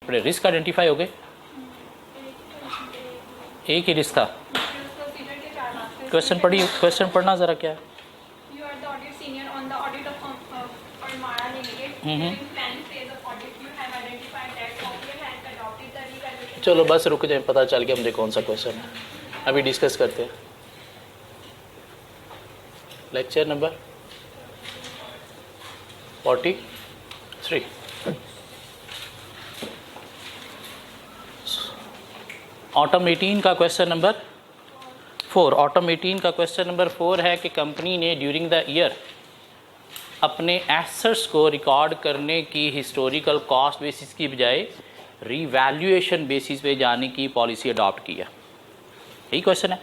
अपने risk identify हो गए, एक ही रिस्क था। क्वेश्चन पढ़िए, क्वेश्चन पढ़ना ज़रा क्या है। चलो बस रुक जाए, पता चल गया मुझे कौन सा क्वेश्चन है, अभी डिस्कस करते हैं। Lecture number 43। ऑटम 18 का क्वेश्चन नंबर 4। ऑटम 18 का क्वेश्चन नंबर 4 है कि कंपनी ने ड्यूरिंग द ईयर अपने एसेट्स को रिकॉर्ड करने की हिस्टोरिकल कॉस्ट बेसिस की बजाय रीवैल्यूएशन बेसिस पे जाने की पॉलिसी अडॉप्ट की है। यही क्वेश्चन है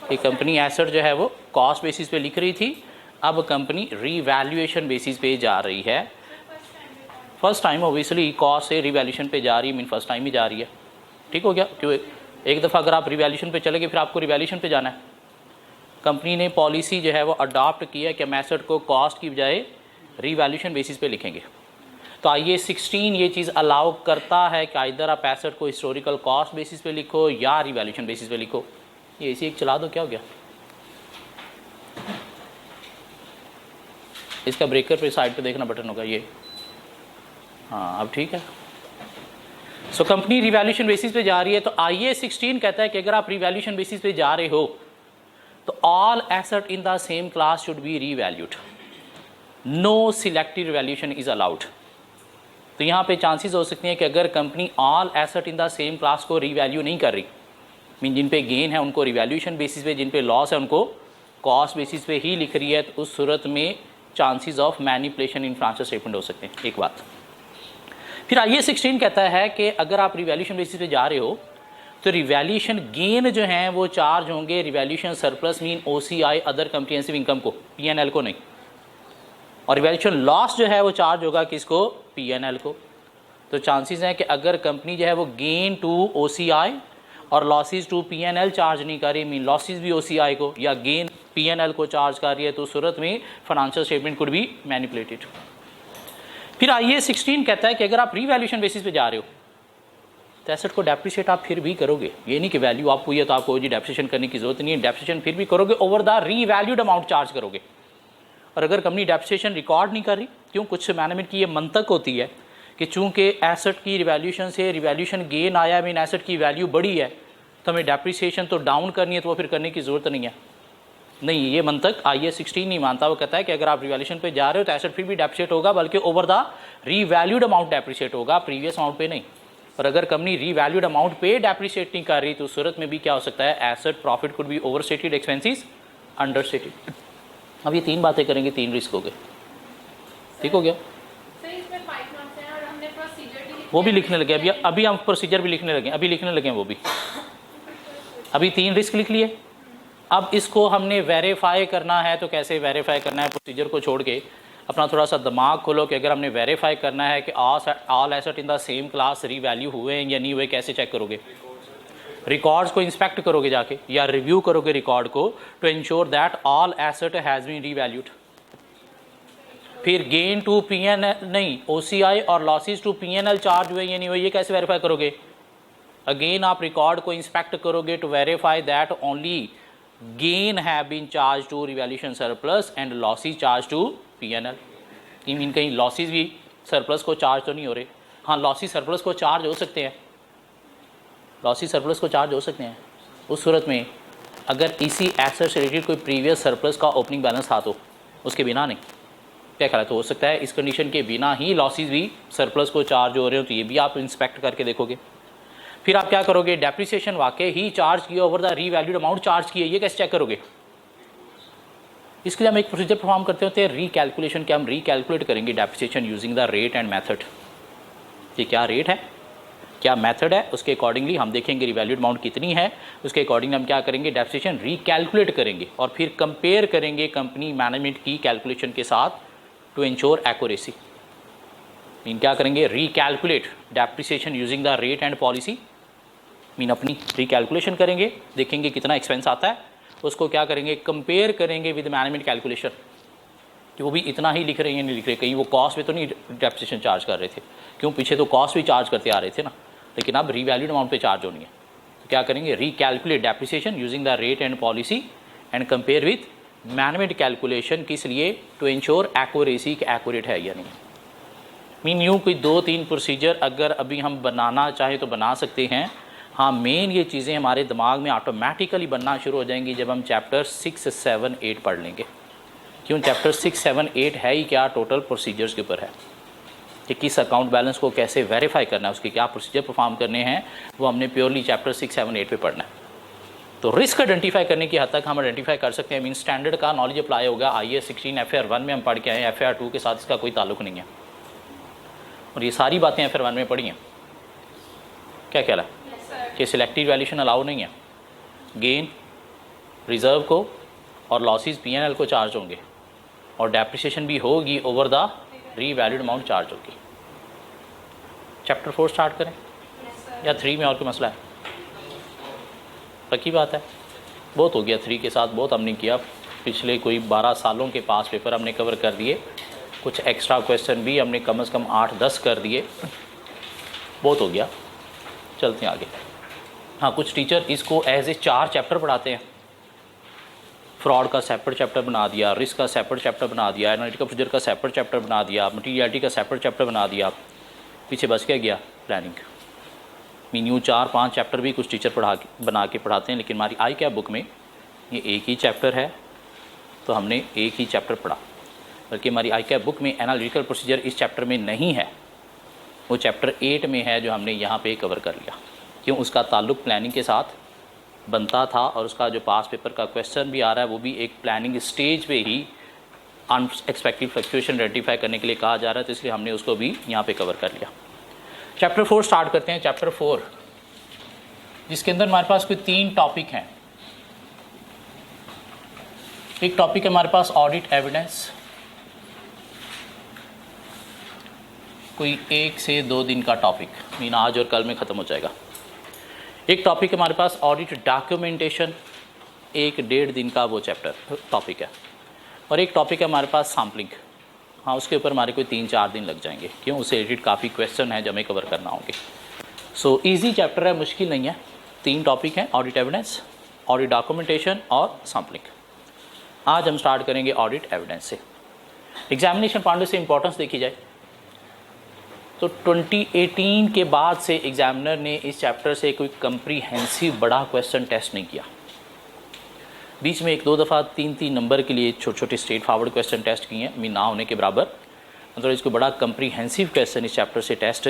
कि कंपनी एसेट जो है वो कॉस्ट बेसिस पे लिख रही थी, अब कंपनी रीवैल्यूएशन बेसिस पे जा रही है। फर्स्ट टाइम ओबियसली कॉस्ट से रीवैल्यूएशन पे जा रही है, मीन फर्स्ट टाइम ही जा रही है। ठीक हो गया, क्यों एक दफ़ा अगर आप रिवैल्यूएशन पे चले गए फिर आपको रिवैल्यूएशन पे जाना है। कंपनी ने पॉलिसी जो है वो अडॉप्ट की है कि हम एसेट को कॉस्ट की बजाय रीवैल्यूएशन बेसिस पे लिखेंगे। तो आइए 16 ये चीज़ अलाउ करता है कि इधर आप एसेट को हिस्टोरिकल कॉस्ट बेसिस पे लिखो या रिवैल्यूएशन बेसिस पे लिखो। ये इसी एक चला दो, क्या हो गया। इसका ब्रेकर पे साइड पे देखना बटन होगा ये, हाँ अब ठीक है। सो कंपनी रिवैल्यूएशन बेसिस पे जा रही है, तो आईए 16 कहता है कि अगर आप रिवैल्यूएशन बेसिस पे जा रहे हो तो all asset in the same class should be revalued, no selective revaluation is allowed. तो यहाँ पे चांसेस हो सकते हैं कि अगर company all asset in the same class को रीवैल्यू नहीं कर रही, मीन जिन पे गेन है उनको रिवैल्यूएशन बेसिस पे, जिन पे लॉस है उनको कॉस्ट बेसिस पे ही लिख रही है, तो उस सूरत में chances of manipulation in financial statement हो सकते हैं। एक बात। फिर आईए 16 कहता है कि अगर आप रिवैल्यूएशन बेसिस पे जा रहे हो तो रिवैल्यूएशन गेन जो हैं वो चार्ज होंगे revaluation surplus mean OCI other comprehensive income को, पीएनएल को नहीं। और रिवैल्यूएशन लॉस जो है वो चार्ज होगा किसको, पीएनएल को। तो चांसेस हैं कि अगर कंपनी जो है वो गेन टू ओसीआई और लॉसेस टू पीएनएल चार्ज नहीं कर रही, मीन लॉसेस भी ओसीआई को या गेन पीएनएल को चार्ज कर रही है, तो उस सूरत में financial statement could be manipulated. फिर आईए 16 कहता है कि अगर आप रीवैल्यूएशन बेसिस पे जा रहे हो तो एसेट को डेप्रिशिएट आप फिर भी करोगे। ये नहीं कि वैल्यू आपको हुई है तो आपको जी डेप्रिशिएशन करने की जरूरत नहीं है, डेप्रिशिएशन फिर भी करोगे, over the revalued amount charge करोगे। और अगर कंपनी डेप्रिशिएशन रिकॉर्ड नहीं कर रही, क्यों, कुछ मैनेजमेंट की ये मंतक होती है कि चूंकि एसेट की रिवैल्यूएशन से रिवैल्यूएशन गेन आया, मीन एसेट की वैल्यू बढ़ी है, तो हमें डेप्रिसिएशन तो डाउन करनी है, तो वो फिर करने की ज़रूरत नहीं है। नहीं, ये मंतक आईए 16 नहीं मानता। वो कहता है कि अगर आप रिवैल्यूएशन पे जा रहे हो तो एसेट फिर भी डेप्रिशिएट होगा, बल्कि over the revalued amount depreciate होगा, प्रीवियस अमाउंट पे नहीं। और अगर कंपनी रीवैल्यूड अमाउंट पे डेप्रिशिएट नहीं कर रही तो उस सूरत में भी क्या हो सकता है, asset profit could be overstated, expenses understated. अब ये तीन बातें करेंगे, तीन रिस्क हो गए। ठीक हो गया, वो भी लिखने लगे। अभी हम प्रोसीजर भी लिखने लगे, अभी लिखने लगे वो भी। अभी तीन रिस्क लिख लिए। अब इसको हमने वेरीफाई करना है, तो कैसे वेरीफाई करना है, प्रोसीजर को छोड़ के अपना थोड़ा सा दिमाग खोलो कि अगर हमने वेरीफाई करना है कि all asset in the same class revalue हुए हैं या नहीं हुए, कैसे चेक करोगे। रिकॉर्ड्स को इंस्पेक्ट करोगे जाके या रिव्यू करोगे रिकॉर्ड को, to ensure that all asset has been revalued. फिर गेन टू पीएनएल नहीं, ओसीआई और लॉसेस टू पीएनएल चार्ज हुए या नहीं हुए, ये कैसे वेरीफाई करोगे। अगेन आप रिकॉर्ड को इंस्पेक्ट करोगे to verify that only gain have been charged to revaluation surplus and losses charged to P&L। Mean कहीं लॉसेस भी सरप्लस को चार्ज तो नहीं हो रहे। हाँ, लॉसेस सरप्लस को चार्ज हो सकते हैं, लॉसेस सरप्लस को चार्ज हो सकते हैं। उस सूरत में अगर इसी एसेट से रिलेटेड कोई प्रीवियस सरप्लस का ओपनिंग बैलेंस था तो उसके बिना नहीं, क्या ख्याल है। तो हो सकता है इस कंडीशन के बिना ही लॉसेस भी सरप्लस को चार्ज हो रहे हो, तो ये भी आप इंस्पेक्ट करके देखोगे। फिर आप क्या करोगे, डेप्रिसिएशन वाकई ही चार्ज किया over the revalued amount charge किए, ये कैसे चेक करोगे। इसके लिए हम एक प्रोसीजर परफॉर्म करते होते हैं रीकैलकुलेशन के। हम रीकैलकुलेट करेंगे depreciation using the rate and method. ये क्या रेट है, क्या मेथड है, उसके अकॉर्डिंगली हम देखेंगे रिवैल्यूड अमाउंट कितनी है, उसके अकॉर्डिंगली हम क्या करेंगे, डेप्रिसिएशन रीकैलकुलेट करेंगे और फिर कंपेयर करेंगे कंपनी मैनेजमेंट की कैलकुलेशन के साथ टू इंश्योर एक्यूरेसी। मीन क्या करेंगे, recalculate depreciation using the rate and policy. Mean अपनी रिकैलकुलेशन करेंगे, देखेंगे कितना एक्सपेंस आता है, उसको क्या करेंगे, कंपेयर करेंगे विद मैनेजमेंट कैलकुलेशन कि वो भी इतना ही लिख रहे हैं नहीं लिख रहे, कहीं वो कॉस्ट पे तो नहीं डेप्रिसिएशन चार्ज कर रहे थे, क्यों, पीछे तो कॉस्ट भी चार्ज करते आ रहे थे ना। लेकिन अब रीवैल्यूड अमाउंट पे चार्ज होनी है। तो क्या करेंगे, recalculate depreciation using the rate and policy and compare with management calculation. किस लिए, टू इंश्योर एक्यूरेसी कि एक्यूरेट है या नहीं। मीन यूँ कोई 2-3 प्रोसीजर अगर अभी हम बनाना चाहें तो बना सकते हैं। हाँ, मेन ये चीज़ें हमारे दिमाग में ऑटोमेटिकली बनना शुरू हो जाएंगी जब हम चैप्टर 6, 7, 8 पढ़ लेंगे। क्यों, चैप्टर 6, 7, 8 है ही क्या, टोटल प्रोसीजर्स के ऊपर है कि किस अकाउंट बैलेंस को कैसे वेरीफाई करना है, उसके क्या प्रोसीजर परफॉर्म करने हैं, वो हमने प्योरली चैप्टर 6, 7, 8 पे पढ़ना है। तो रिस्क आइडेंटिफाई करने की हद तक हम आइडेंटिफाई कर सकते हैं। मीन स्टैंडर्ड का नॉलेज अप्लाई होगा। IAS 16 FAR 1 में हम पढ़ के आए, FAR 2 के साथ इसका कोई ताल्लुक नहीं है। और ये सारी बातें FAR 1 में पढ़ी हैं। क्या कहला है कि सिलेक्टिव वैल्यूएशन अलाउ नहीं है, गेन रिजर्व को और लॉसेस P&L को चार्ज होंगे, और डेप्रिसिएशन भी होगी over the revalued amount charge होगी। चैप्टर 4 स्टार्ट करें या 3 में और कोई मसला है? पक्की बात है, बहुत हो गया 3 के साथ, बहुत हमने किया। पिछले कोई 12 सालों के पास पेपर हमने कवर कर दिए, कुछ एक्स्ट्रा क्वेश्चन भी हमने कम से कम 8-10 कर दिए, बहुत हो गया। चलते हैं आगे। हाँ, कुछ टीचर इसको एज ए 4 चैप्टर पढ़ाते हैं। फ्रॉड का सेपरेट चैप्टर बना दिया, रिस्क का सेपरेट चैप्टर बना दिया, एनालिटिकल प्रोसीजर का सेपरेट चैप्टर बना दिया, मटीरियलिटी का सेपरेट चैप्टर बना दिया। पीछे बच क्या गया, प्लानिंग। मीन यूँ 4-5 चैप्टर भी कुछ टीचर बना के पढ़ाते हैं, लेकिन हमारी आई क्या बुक में ये एक ही चैप्टर है, तो हमने एक ही चैप्टर पढ़ा। बल्कि हमारी आई क्या बुक में एनालिटिकल प्रोसीजर इस चैप्टर में नहीं है, वो चैप्टर 8 में है, जो हमने यहाँ पे कवर कर लिया। क्यों, उसका ताल्लुक प्लानिंग के साथ बनता था, और उसका जो पास पेपर का क्वेश्चन भी आ रहा है वो भी एक प्लानिंग स्टेज पे ही अनएक्सपेक्टेड फ्लक्चुएशन आइडेंटिफाई करने के लिए कहा जा रहा है, तो इसलिए हमने उसको भी यहाँ पे कवर कर लिया। चैप्टर 4 स्टार्ट करते हैं। चैप्टर 4 जिसके अंदर हमारे पास कोई 3 टॉपिक हैं। एक टॉपिक है हमारे पास ऑडिट एविडेंस, कोई 1 से 2 दिन का टॉपिक, मीन आज और कल में ख़त्म हो जाएगा। एक टॉपिक है हमारे पास ऑडिट डॉक्यूमेंटेशन, 1-1.5 दिन का वो चैप्टर टॉपिक है। और एक टॉपिक है हमारे पास सैम्पलिंग। हाँ, उसके ऊपर हमारे कोई 3-4 दिन लग जाएंगे। क्यों, उससे रिलेटेड काफ़ी क्वेश्चन है जो हमें कवर करना होंगे। सो ईजी चैप्टर है, मुश्किल नहीं है। 3 टॉपिक हैं, ऑडिट एविडेंस, ऑडिट डॉक्यूमेंटेशन और सैम्पलिंग। आज हम स्टार्ट करेंगे ऑडिट एविडेंस से। एग्जामिनेशन पॉइंट से इंपॉर्टेंस देखी जाए तो 2018 के बाद से एग्जामिनर ने इस चैप्टर से कोई कंप्रीहेंसिव बड़ा क्वेश्चन टेस्ट नहीं किया। बीच में 1-2 दफ़ा 3-3 नंबर के लिए छोटे छोटे स्ट्रेट फॉरवर्ड क्वेश्चन टेस्ट किए हैं, मीन ना होने के बराबर। मतलब इसको बड़ा कंप्रीहेंसिव क्वेश्चन इस चैप्टर से टेस्ट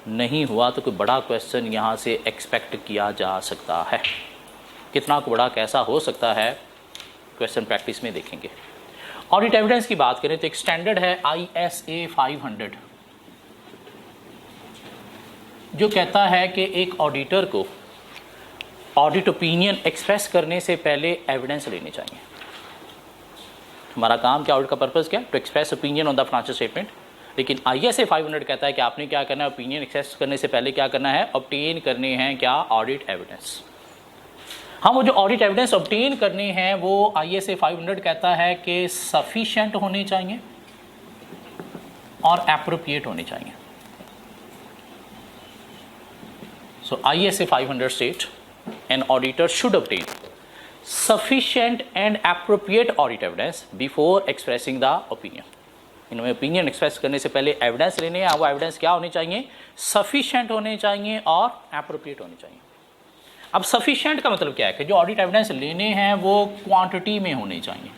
नहीं हुआ, तो कोई बड़ा क्वेश्चन यहाँ से एक्सपेक्ट किया जा सकता है। कितना को बड़ा कैसा हो सकता है, क्वेश्चन प्रैक्टिस में देखेंगे। ऑडिट एविडेंस की बात करें तो एक स्टैंडर्ड है ISA 500, जो कहता है कि एक ऑडिटर को ऑडिट ओपिनियन एक्सप्रेस करने से पहले एविडेंस लेने चाहिए। हमारा काम क्या, ऑडिट का पर्पस क्या, to express opinion on the financial statement. लेकिन ISA 500 कहता है कि आपने क्या करना है, ओपिनियन एक्सप्रेस करने से पहले क्या करना है, ऑब्टेन करने हैं क्या, ऑडिट एविडेंस। हाँ, वो जो ऑडिट एविडेंस ऑब्टेन करने हैं वो ISA 500 कहता है कि सफिशिएंट होने चाहिए और एप्रोप्रिएट होने चाहिए। So ISA 500 state an auditor should obtain sufficient and appropriate audit evidence before expressing the opinion. इनमें ओपिनियन एक्सप्रेस करने से पहले एविडेंस लेने हैं, वो एविडेंस क्या होने चाहिए, सफिशिएंट होने चाहिए और एप्रोप्रिएट होने चाहिए। अब सफिशिएंट का मतलब क्या है कि जो ऑडिट एविडेंस लेने हैं वो क्वांटिटी में होने चाहिए।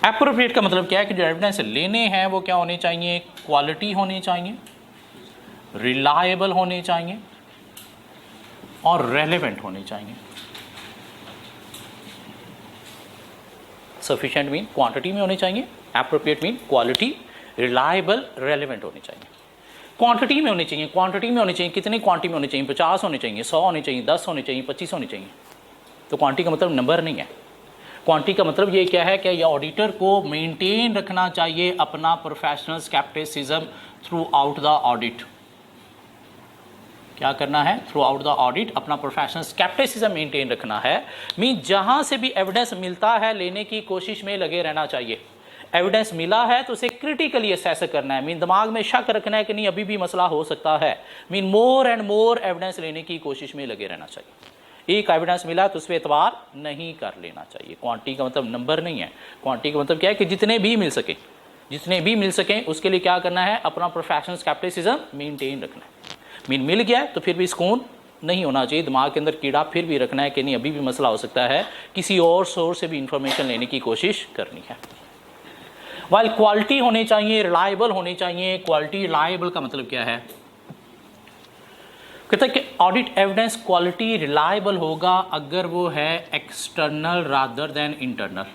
एप्रोप्रिएट का मतलब क्या है कि जो एविडेंस लेने हैं वो क्या होने चाहिए, क्वालिटी होनी चाहिए, रिलायबल होने चाहिए और रेलेवेंट होने चाहिए। सफिशिएंट मीन क्वांटिटी में होने चाहिए, appropriate mean quality, reliable, relevant होने चाहिए। क्वांटिटी में होने चाहिए, क्वांटिटी में होने चाहिए, कितनी क्वांटिटी में होने चाहिए, 50 होने चाहिए, 100 होने चाहिए, 10 होने चाहिए, 25 होने चाहिए। तो क्वांटिटी का मतलब नंबर नहीं है। क्वांटिटी का मतलब ये क्या है कि ये ऑडिटर को मेंटेन रखना चाहिए अपना professional scepticism through out the audit. क्या करना है, थ्रू आउट द ऑडिट अपना प्रोफेशनल स्केप्टिसिज्म मेंटेन रखना है। मीन जहां से भी एविडेंस मिलता है लेने की कोशिश में लगे रहना चाहिए। एविडेंस मिला है तो उसे क्रिटिकली असेस करना है, मीन दिमाग में शक रखना है कि नहीं अभी भी मसला हो सकता है, mean more and more evidence लेने की कोशिश में लगे रहना चाहिए। एक एविडेंस मिला तो उस पर एतबार नहीं कर लेना चाहिए। क्वांटिटी का मतलब नंबर नहीं है, क्वांटिटी का मतलब क्या है कि जितने भी मिल सके, जितने भी मिल सकें उसके लिए क्या करना है, अपना प्रोफेशनल स्केप्टिसिज्म मेंटेन रखना है। मीन मिल गया तो फिर भी सुकून नहीं होना चाहिए, दिमाग के अंदर कीड़ा फिर भी रखना है कि नहीं अभी भी मसला हो सकता है, किसी और सोर्स से भी इंफॉर्मेशन लेने की कोशिश करनी है। वाइल क्वालिटी होनी चाहिए, रिलायबल होनी चाहिए। क्वालिटी रिलायबल का मतलब क्या है, कहते हैं कि ऑडिट एविडेंस क्वालिटी रिलायबल होगा अगर वो है external rather than internal.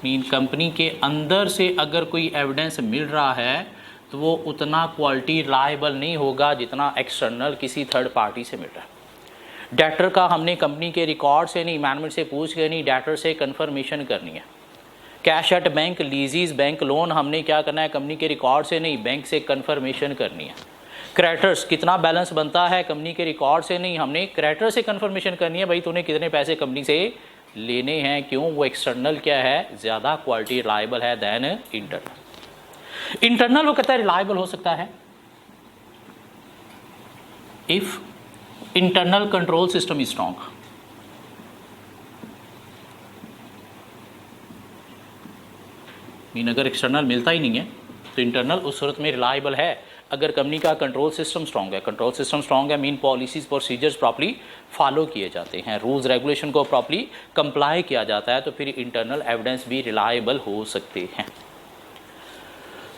Mean company के अंदर से अगर कोई एविडेंस मिल रहा है तो वो उतना क्वालिटी रिलायबल नहीं होगा जितना एक्सटर्नल किसी थर्ड पार्टी से मिल रहा है। डेटर का हमने कंपनी के रिकॉर्ड से नहीं, मैनेजमेंट से पूछ के नहीं, डेटर से कंफर्मेशन करनी है। Cash at bank, leases, bank loan हमने क्या करना है, कंपनी के रिकॉर्ड से नहीं, बैंक से कंफर्मेशन करनी है। क्रेडिटर्स कितना बैलेंस बनता है, कंपनी के रिकॉर्ड से नहीं, हमने क्रेडिटर से कंफर्मेशन करनी है, भाई तूने कितने पैसे कंपनी से लेने हैं। क्यों, वो एक्सटर्नल क्या है, ज़्यादा क्वालिटी रिलायबल है दैन इंटरनल। इंटरनल वो कहता है रिलायबल हो सकता है if internal control system is strong. Mean अगर एक्सटर्नल मिलता ही नहीं है तो इंटरनल उस सूरत में रिलायबल है अगर कंपनी का कंट्रोल सिस्टम स्ट्रॉन्ग है। कंट्रोल सिस्टम स्ट्रॉन्ग है mean policies procedures properly follow किए जाते हैं, रूल्स रेगुलेशन को प्रॉपर्ली कंप्लाई किया जाता है, तो फिर इंटरनल एविडेंस भी रिलायबल हो सकते हैं।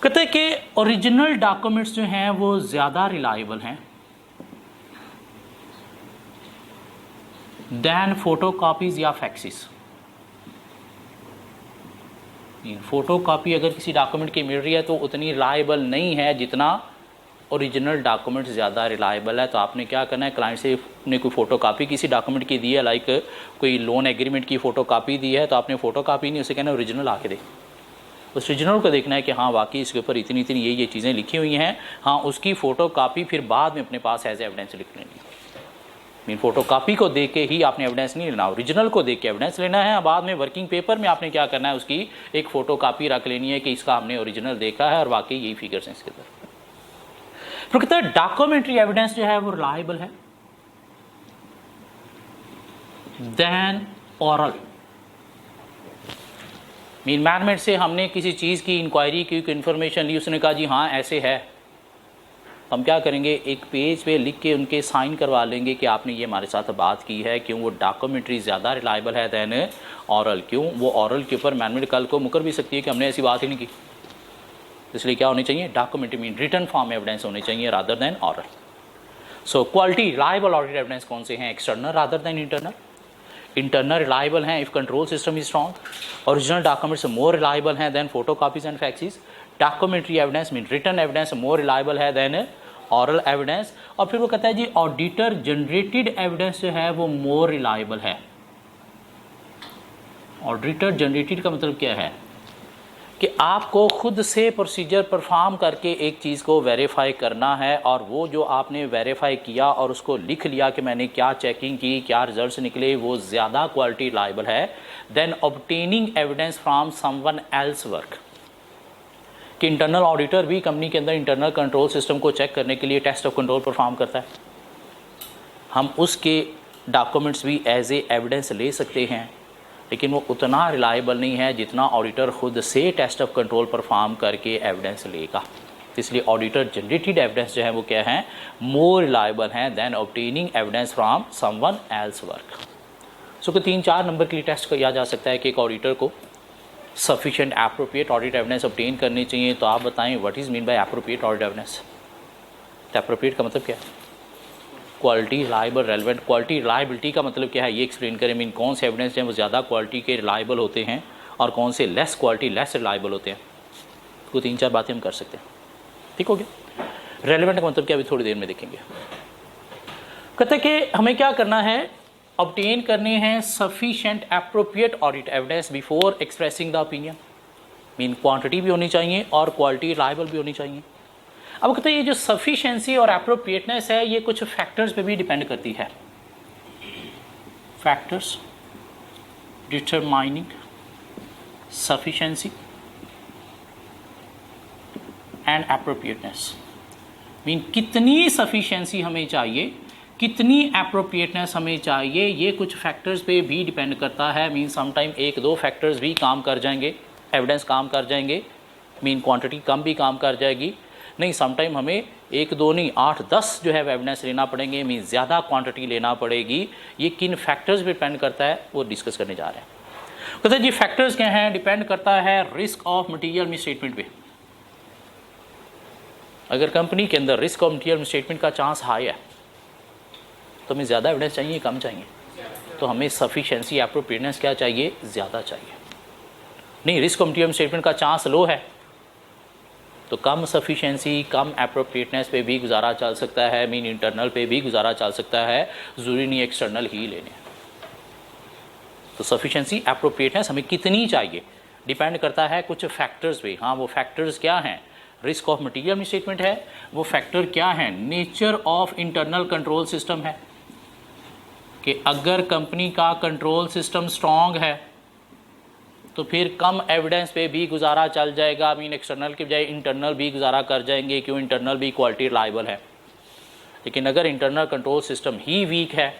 कहते हैं कि ओरिजिनल डॉक्यूमेंट्स जो हैं वो ज़्यादा रिलायबल हैं दैन फोटो कॉपीज़ या फैक्सिस। फोटो कॉपी अगर किसी डॉक्यूमेंट की मिल रही है तो उतनी रिलायबल नहीं है जितना ओरिजिनल डॉक्यूमेंट ज़्यादा रिलायबल है। तो आपने क्या करना है, क्लाइंट से ने कोई फ़ोटो कापी किसी डॉक्यूमेंट की दी है, लाइक कोई लोन एग्रीमेंट की फ़ोटो कापी दी है, तो आपने फ़ोटो कापी नहीं, उसे कहना है ओरिजिनल आके दे। उस ओरिजिनल को देखना है कि हाँ वाकई इसके ऊपर इतनी इतनी ये चीज़ें लिखी हुई हैं, हाँ उसकी फ़ोटो कापी फिर बाद में अपने पास एज एविडेंस लिख लेनी है। मीन फोटो कापी को देख के ही आपने एविडेंस नहीं लेना, ओरिजिनल को देख के एविडेंस लेना है। बाद में वर्किंग पेपर में आपने क्या करना है, उसकी एक फ़ोटो कापी रख लेनी है कि इसका हमने ओरिजिनल देखा है और वाकई यही फिगर्स हैं इसके अंदर। फिर कहते हैं डॉक्यूमेंट्री एविडेंस जो है वो रिलायबल है देन ओरल। मीन मैनेजमेंट से हमने किसी चीज़ की इंक्वायरी की, इन्फॉर्मेशन ली, उसने कहा जी हाँ ऐसे है, हम क्या करेंगे, एक पेज पे लिख के उनके साइन करवा लेंगे कि आपने ये हमारे साथ बात की है। क्यों, वो डॉक्यूमेंट्री ज़्यादा रिलायबल है दैन ऑरल। क्यों, वो ऑरल के ऊपर मैनेजमेंट कल को मुकर भी सकती है कि हमने ऐसी बात ही नहीं की। इसलिए क्या होनी चाहिए, documentary mean written form evidence होनी चाहिए rather than oral. So quality reliable audit evidence कौन से हैं, external rather than internal. Internal reliable हैं if control system is strong, original documents more reliable हैं than photo copies and faxes. Documentary evidence mean written evidence more reliable है than oral evidence. और फिर वो कहता है जी ऑडिटर जनरेटेड एविडेंस जो है वो मोर रिलायबल है। ऑडिटर जनरेटेड का मतलब क्या है कि आपको खुद से प्रोसीजर परफॉर्म करके एक चीज़ को वेरीफाई करना है, और वो जो आपने वेरीफाई किया और उसको लिख लिया कि मैंने क्या चेकिंग की, क्या रिजल्ट्स निकले, वो ज़्यादा क्वालिटी रिलायबल है then obtaining evidence from someone else work. कि इंटरनल ऑडिटर भी कंपनी के अंदर इंटरनल कंट्रोल सिस्टम को चेक करने के लिए टेस्ट ऑफ कंट्रोल परफॉर्म करता है, हम उसके डॉक्यूमेंट्स भी एज ए एविडेंस ले सकते हैं, लेकिन वो उतना रिलायबल नहीं है जितना ऑडिटर खुद से टेस्ट ऑफ कंट्रोल परफॉर्म करके एविडेंस लेगा। इसलिए ऑडिटर जनरेटेड एविडेंस जो है वो क्या है, मोर रिलायबल हैं than obtaining evidence from someone else work. So 3-4 number के लिए टेस्ट किया जा सकता है कि एक ऑडिटर को sufficient appropriate audit evidence obtain करनी चाहिए। तो आप बताएं what is mean by appropriate audit evidence. तो एप्रोप्रिएट का मतलब क्या है, quality reliable relevant. Quality reliability का मतलब क्या है ये एक्सप्लेन करें। मीन कौन से एविडेंस हैं वो ज़्यादा क्वालिटी के रिलायबल होते हैं और कौन से लेस क्वालिटी लेस रिलायबल होते हैं। तो 3-4 बातें हम कर सकते हैं, ठीक हो गया। रेलेवेंट का मतलब क्या अभी थोड़ी देर में देखेंगे। कहते हैं कि हमें क्या करना है, ऑब्टेन करने हैं sufficient appropriate audit evidence before expressing the opinion. Mean quantity भी होनी चाहिए और क्वालिटी रिलायबल भी होनी चाहिए। अब कहते हैं ये जो सफिशिएंसी और एप्रोप्रिएटनेस है ये कुछ फैक्टर्स पे भी डिपेंड करती है। Factors determining sufficiency and appropriateness, mean कितनी सफिशेंसी हमें चाहिए, कितनी एप्रोप्रिएटनेस हमें चाहिए, ये कुछ फैक्टर्स पे भी डिपेंड करता है। मीन समटाइम एक दो फैक्टर्स भी काम कर जाएंगे, एविडेंस काम कर जाएंगे, मीन क्वांटिटी कम भी काम कर जाएगी। नहीं, समटाइम हमें एक दो नहीं 8-10 जो है एविडेंस लेना पड़ेंगे, मीन ज़्यादा क्वांटिटी लेना पड़ेगी। ये किन फैक्टर्स पे डिपेंड करता है वो डिस्कस करने जा रहे हैं। कहते हैं जी फैक्टर्स क्या हैं, डिपेंड करता है रिस्क ऑफ मटीरियल मिसस्टेटमेंट पे। अगर कंपनी के अंदर रिस्क ऑफ मटीरियल मिसस्टेटमेंट का चांस हाई है तो हमें ज़्यादा एविडेंस चाहिए, कम चाहिए? तो हमें सफिशेंसी एप्रोप्रिएटनेस क्या चाहिए, ज़्यादा चाहिए। नहीं, रिस्क ऑफ मटीरियल मिसस्टेटमेंट का चांस लो है तो कम सफिशेंसी, कम एप्रोप्रिएटनेस पे भी गुजारा चल सकता है, मीन इंटरनल पे भी गुजारा चल सकता है, ज़रूरी नहीं एक्सटर्नल ही लेने। तो सफिशेंसी एप्रोप्रिएटनेस हमें कितनी चाहिए डिपेंड करता है कुछ फैक्टर्स पे। हाँ, वो फैक्टर्स क्या हैं? रिस्क ऑफ मटीरियल मिसस्टेटमेंट है, वो फैक्टर क्या है? Nature of internal control system है, कि अगर कंपनी का कंट्रोल सिस्टम स्ट्रॉन्ग है तो फिर कम एविडेंस पे भी गुजारा चल जाएगा, मीन एक्सटर्नल के बजाय इंटरनल भी गुजारा कर जाएंगे, क्यों? इंटरनल भी क्वालिटी रिलायबल है। लेकिन अगर इंटरनल कंट्रोल सिस्टम ही वीक है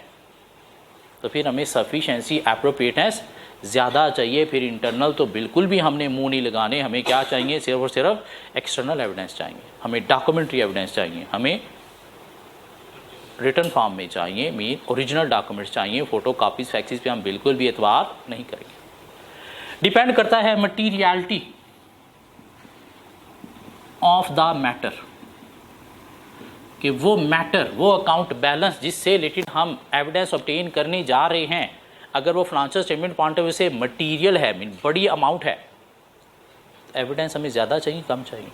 तो फिर हमें सफिशेंसी एप्रोप्रिएटनेस ज़्यादा चाहिए। फिर इंटरनल तो बिल्कुल भी हमने मुंह नहीं लगाने, हमें क्या चाहिए? सिर्फ और सिर्फ एक्सटर्नल एविडेंस चाहिए, हमें डॉक्यूमेंट्री एविडेंस चाहिए, हमें रिटर्न फॉर्म में चाहिए, मीन ओरिजिनल डॉक्यूमेंट्स चाहिए। फ़ोटो कापीज फैक्सिस पे हम बिल्कुल भी एतबार नहीं करेंगे। डिपेंड करता है मटीरियलिटी ऑफ द मैटर, कि वो मैटर, वो अकाउंट बैलेंस जिससे रिलेटेड हम एविडेंस ऑब्टेन करने जा रहे हैं, अगर वो financial statement point of view से मटीरियल है, मीन बड़ी अमाउंट है, एविडेंस हमें ज़्यादा चाहिए, कम चाहिए?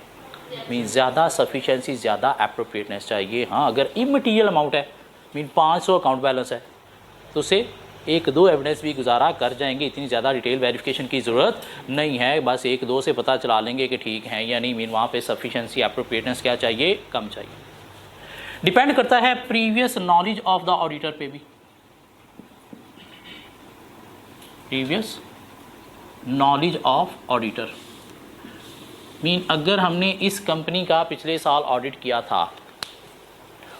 मीन ज़्यादा सफिशेंसी, ज़्यादा एप्रोप्रिएटनेस चाहिए। हाँ, अगर इमटीरियल अमाउंट है, मीन 500 अकाउंट बैलेंस है, तो उसे एक दो एविडेंस भी गुजारा कर जाएंगे, इतनी ज़्यादा डिटेल वेरिफिकेशन की ज़रूरत नहीं है, बस एक दो से पता चला लेंगे कि ठीक है या नहीं। मीन वहाँ पे सफिशेंसी एप्रोप्रिएटनेस क्या चाहिए, कम चाहिए। डिपेंड करता है previous knowledge of the auditor पे भी, previous knowledge of auditor, mean अगर हमने इस कंपनी का पिछले साल ऑडिट किया था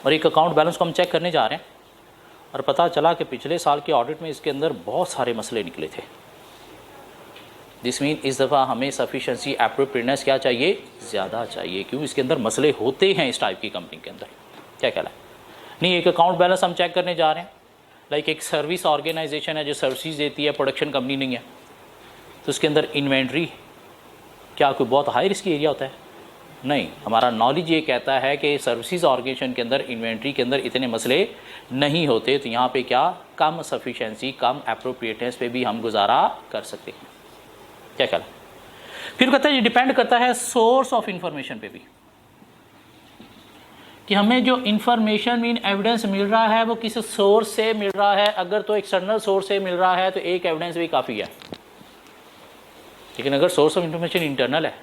और एक अकाउंट बैलेंस को हम चेक करने जा रहे हैं और पता चला कि पिछले साल के ऑडिट में इसके अंदर बहुत सारे मसले निकले थे, दिस मीन इस दफ़ा हमें सफिशेंसी एप्रोप्रिएटनेस क्या चाहिए, ज़्यादा चाहिए। क्यों? इसके अंदर मसले होते हैं इस टाइप की कंपनी के अंदर। क्या कहला है? नहीं, एक अकाउंट बैलेंस हम चेक करने जा रहे हैं, लाइक एक सर्विस ऑर्गेनाइजेशन है जो सर्विस देती है, प्रोडक्शन कंपनी नहीं है, तो उसके अंदर इन्वेंट्री क्या कोई बहुत हाई रिस्क एरिया होता है? नहीं, हमारा नॉलेज ये कहता है कि सर्विसेज ऑर्गेनाइजेशन के अंदर इन्वेंट्री के अंदर इतने मसले नहीं होते, तो यहाँ पे क्या कम सफिशेंसी, कम एप्रोप्रिएटनेस पे भी हम गुजारा कर सकते हैं। क्या कहला? फिर कहता है ये डिपेंड करता है सोर्स ऑफ इंफॉर्मेशन पे भी, कि हमें जो इंफॉर्मेशन मीन एविडेंस मिल रहा है वो किस सोर्स से मिल रहा है। अगर तो एक्सटर्नल सोर्स से मिल रहा है तो एक एविडेंस भी काफ़ी है, लेकिन अगर सोर्स ऑफ इंफॉर्मेशन इंटरनल है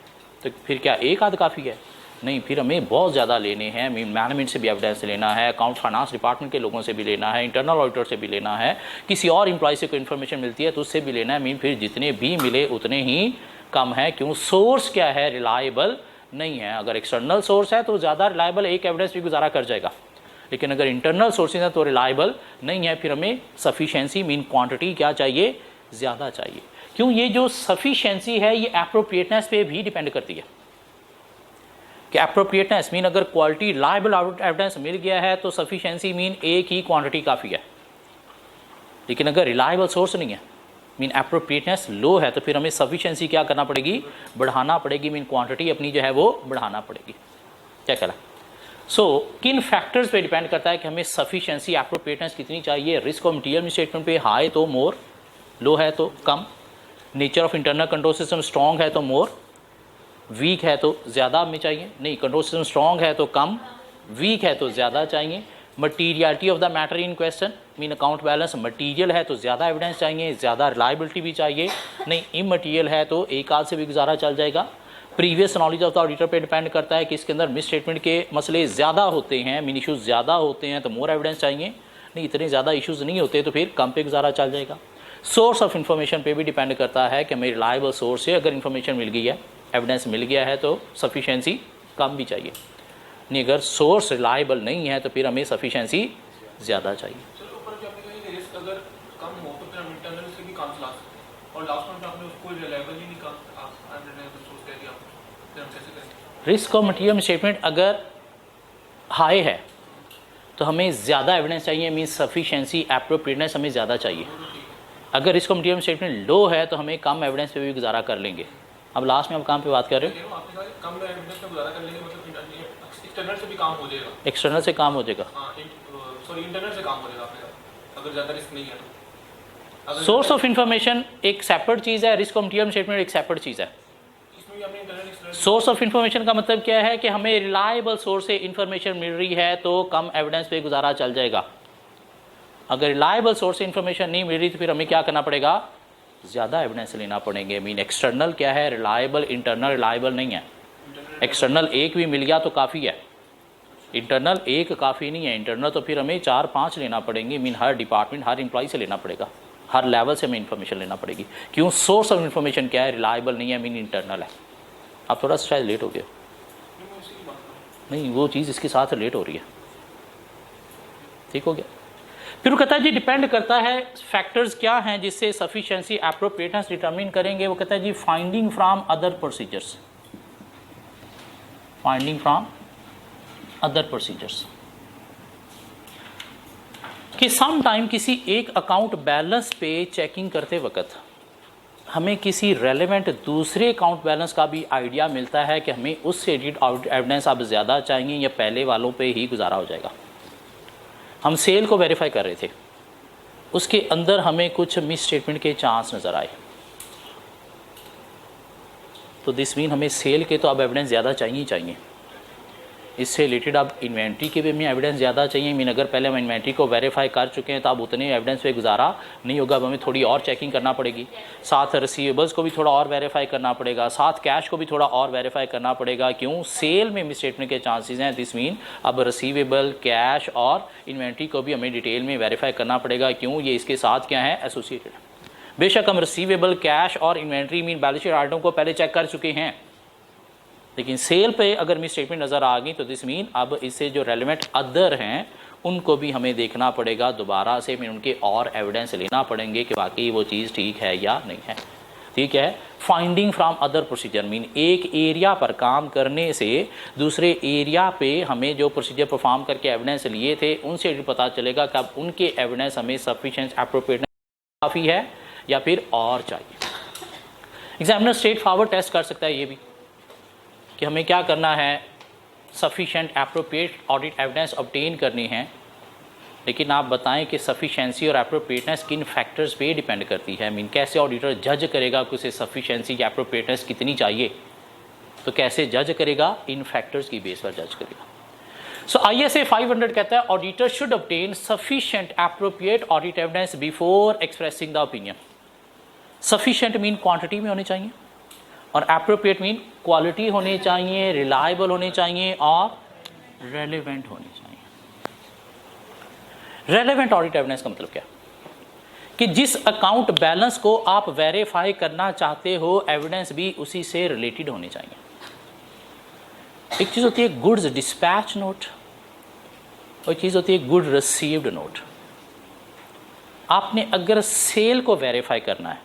तो फिर क्या एक आध काफ़ी है? नहीं, फिर हमें बहुत ज़्यादा लेने हैं। मीन मैनेजमेंट से भी एविडेंस लेना है, अकाउंट फाइनेंस डिपार्टमेंट के लोगों से भी लेना है, इंटरनल ऑडिटर से भी लेना है, किसी और एम्प्लॉय से कोई इन्फॉर्मेशन मिलती है तो उससे भी लेना है। मीन फिर जितने भी मिले उतने ही कम है। क्यों? सोर्स क्या है, रिलायबल नहीं है। अगर एक्सटर्नल सोर्स है तो ज़्यादा रिलायबल एक एविडेंस भी गुजारा कर जाएगा, लेकिन अगर इंटरनल सोर्सेज है तो रिलायबल नहीं है। फिर हमें सफिशेंसी मीन क्वांटिटी क्या चाहिए, ज़्यादा चाहिए। क्यों? ये जो सफिशेंसी है ये एप्रोप्रिएटनेस पे भी डिपेंड करती है, कि एप्रोप्रिएटनेस मीन अगर क्वालिटी रिलायबल एविडेंस मिल गया है तो सफिशेंसी मीन एक ही क्वांटिटी काफ़ी है, लेकिन अगर रिलायबल सोर्स नहीं है, मीन एप्रोप्रिएटनेस लो है, तो फिर हमें सफिशेंसी क्या करना पड़ेगी, बढ़ाना पड़ेगी। मीन क्वांटिटी अपनी जो है वो बढ़ाना पड़ेगी। क्या कहला? सो किन फैक्टर्स पे डिपेंड करता है कि हमें सफिशेंसी एप्रोप्रिएटनेस कितनी चाहिए। रिस्क ऑफ मटीरियल मिसस्टेटमेंट पे हाई तो मोर, लो है तो कम। Nature of internal control system strong है तो मोर, वीक है तो ज़्यादा हमें चाहिए। नहीं, कंट्रोल सिस्टम स्ट्रॉन्ग है तो कम, वीक है तो ज़्यादा चाहिए। Materiality of the matter in question mean account balance material है तो ज़्यादा एविडेंस चाहिए, ज़्यादा रिलायबिलिटी भी चाहिए। नहीं, इमटीरियल है तो एक आध से भी गुजारा चल जाएगा। Previous knowledge of the auditor पे डिपेंड करता है कि इसके अंदर मिस स्टेटमेंट के मसले ज़्यादा होते हैं, मीन इशूज़ ज़्यादा होते हैं तो मोर एविडेंस चाहिए। नहीं, इतने ज़्यादा इशूज़ नहीं होते तो फिर कम पे गुजारा चल जाएगा। सोर्स ऑफ इन्फॉर्मेशन पे भी डिपेंड करता है कि हमें रिलायबल सोर्स से अगर इन्फॉर्मेशन मिल गई है, एविडेंस मिल गया है, तो सफिशेंसी कम भी चाहिए। नहीं, अगर सोर्स रिलायबल नहीं है तो फिर हमें सफिशेंसी ज़्यादा चाहिए। अगर कम हो तो फिर हम इंटरनल से भी काम चला सकते हैं, और लास्ट में आपने उसको रिलायबल ही नहीं कहा, आप अनरिलायबल सोर्स कह दिया, फिर हम कैसे करें? रिस्क और मटेरियल स्टेटमेंट अगर हाई है तो हमें ज़्यादा एविडेंस चाहिए, मीन सफिशेंसी एप्रोप्रिएटनेस हमें ज़्यादा चाहिए। अगर रिस्क और मटेरियल स्टेटमेंट लो है तो हमें कम एविडेंस पे भी गुजारा कर लेंगे। अब लास्ट में आप कहाँ पे बात कर रहे हो? आपने कहा कम एविडेंस पे गुजारा कर लेंगे, मतलब एक्सटर्नल से भी काम हो जाएगा। एक्सटर्नल से काम हो जाएगा, सॉरी इंटरनल से काम हो जाएगा आपने कहा, अगर ज़्यादा रिस्क नहीं है तो। सोर्स ऑफ इन्फॉर्मेशन एक सेपरेट चीज़ है, रिस्क और मटेरियल स्टेटमेंट एक सेपरेट चीज़ है। इसमें भी हमने internal external. Source of information का मतलब क्या है कि हमें रिलायबल सोर्स से इन्फॉर्मेशन मिल रही है तो कम एविडेंस पे गुजारा चल जाएगा। अगर रिलायबल सोर्स से इन्फॉर्मेशन नहीं मिल रही तो फिर हमें क्या करना पड़ेगा, ज़्यादा एविडेंस लेना पड़ेंगे। मीन एक्सटर्नल क्या है, रिलायबल, इंटरनल रिलायबल नहीं है। एक्सटर्नल एक भी मिल गया तो काफ़ी है, इंटरनल एक काफ़ी नहीं है। इंटरनल तो फिर हमें 4-5 लेना पड़ेंगे। मीन हर डिपार्टमेंट, हर एम्प्लॉय से लेना पड़ेगा, हर लेवल से हमें इन्फॉर्मेशन लेना पड़ेगी। क्यों? सोर्स ऑफ इन्फॉर्मेशन क्या है, रिलायबल नहीं है, मीन इंटरनल है। आप थोड़ा सा शायद लेट हो गए, नहीं वो चीज़ इसके साथ लेट हो रही है, ठीक हो गया। फिर वो कहता है जी डिपेंड करता है फैक्टर्स क्या हैं जिससे सफिशिएंसी एप्रोप्रिएटनेस डिटरमिन करेंगे। वो कहता है जी finding from other procedures, finding from other procedures कि सम टाइम किसी एक अकाउंट बैलेंस पे चेकिंग करते वक्त हमें किसी रेलेवेंट दूसरे अकाउंट बैलेंस का भी आइडिया मिलता है कि हमें उससे एविडेंस अब ज़्यादा चाहिए या पहले वालों पे ही गुजारा हो जाएगा। हम सेल को वेरीफाई कर रहे थे, उसके अंदर हमें कुछ मिस स्टेटमेंट के चांस नज़र आए, तो दिस मीन हमें सेल के तो अब एविडेंस ज़्यादा चाहिए ही चाहिए। इससे रिलेटेड अब इन्वेंट्री के भी हमें एविडेंस ज़्यादा चाहिए। मीन अगर पहले हम इन्वेंट्री को वेरीफाई कर चुके हैं तो अब उतने एविडेंस पे गुजारा नहीं होगा, अब हमें थोड़ी और चेकिंग करना पड़ेगी। साथ रिसीवेबल्स को भी थोड़ा और वेरीफाई करना पड़ेगा, साथ कैश को भी थोड़ा और वेरीफाई करना पड़ेगा। क्यों? सेल में मिस स्टेटमेंट के चांसेस हैं। दिस मीन अब रिसीवेबल, कैश और इन्वेंट्री को भी हमें डिटेल में वेरीफाई करना पड़ेगा। क्यों? ये इसके साथ क्या है, एसोसिएटेड। बेशक हम रिसीवेबल, कैश और inventory mean balance sheet item को पहले चेक कर चुके हैं, लेकिन सेल पे अगर मिस स्टेटमेंट नज़र आ गई तो दिस मीन अब इससे जो रेलेवेंट अदर हैं उनको भी हमें देखना पड़ेगा दोबारा से, मीन उनके और एविडेंस लेना पड़ेंगे कि वाकई वो चीज़ ठीक है या नहीं है। ठीक है, finding from other procedure mean एक एरिया पर काम करने से दूसरे एरिया पे हमें जो प्रोसीजर परफॉर्म करके एविडेंस लिए थे उनसे भी पता चलेगा कि अब उनके एविडेंस हमें सफिशिएंट एप्रोप्रिएट काफ़ी है या फिर और चाहिए। एग्जामिनर स्ट्रेट फॉरवर्ड टेस्ट कर सकता है ये भी कि हमें क्या करना है, sufficient appropriate audit evidence obtain करनी है, लेकिन आप बताएं कि सफिशिएंसी और एप्रोप्रिएटनेस किन फैक्टर्स पे डिपेंड करती है। मीन कैसे ऑडिटर जज करेगा कि उसे सफिशिएंसी या एप्रोप्रिएटनेस कितनी चाहिए, तो कैसे जज करेगा, इन फैक्टर्स की बेस पर जज करेगा। सो ISA 500 कहता है auditor should obtain sufficient appropriate audit evidence before expressing the opinion. Sufficient mean quantity में होने चाहिए और एप्रोप्रिएट मीन क्वालिटी होनी चाहिए, रिलायबल होनी चाहिए और रेलेवेंट होनी चाहिए। रेलेवेंट ऑडिट एविडेंस का मतलब क्या, कि जिस अकाउंट बैलेंस को आप वेरीफाई करना चाहते हो एविडेंस भी उसी से रिलेटेड होनी चाहिए। एक चीज़ होती है गुड्स डिस्पैच नोट और एक चीज़ होती है गुड रिसीव्ड नोट। आपने अगर सेल को वेरीफाई करना है